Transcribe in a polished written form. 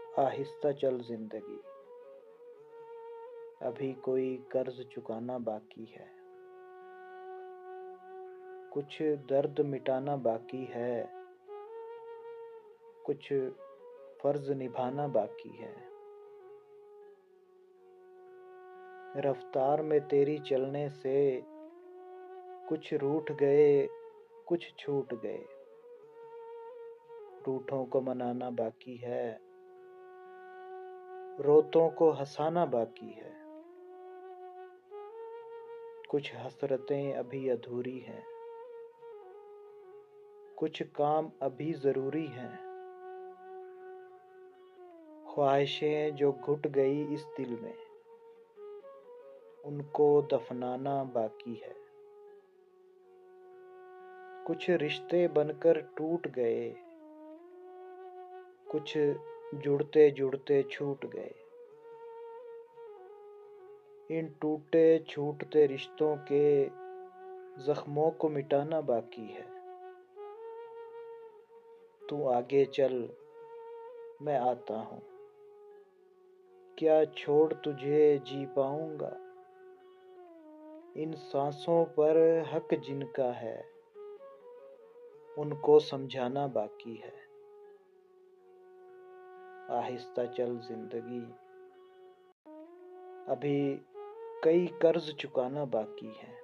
आहिस्ता चल जिंदगी, अभी कोई कर्ज चुकाना बाकी है। कुछ दर्द मिटाना बाकी है, कुछ फर्ज निभाना बाकी है। रफ्तार में तेरी चलने से कुछ रूठ गए, कुछ छूट गए। रूठों को मनाना बाकी है, रोतों को हंसाना बाकी है। कुछ हसरतें अभी अधूरी हैं, कुछ काम अभी जरूरी हैं। ख्वाहिशें जो घुट गई इस दिल में, उनको दफनाना बाकी है। कुछ रिश्ते बनकर टूट गए, कुछ जुड़ते जुड़ते छूट गए। इन टूटे छूटते रिश्तों के जख्मों को मिटाना बाकी है। तू आगे चल, मैं आता हूँ। क्या छोड़ तुझे जी पाऊंगा? इन सांसों पर हक जिनका है, उनको समझाना बाकी है। आहिस्ता चल जिंदगी, अभी कई कर्ज चुकाना बाकी है।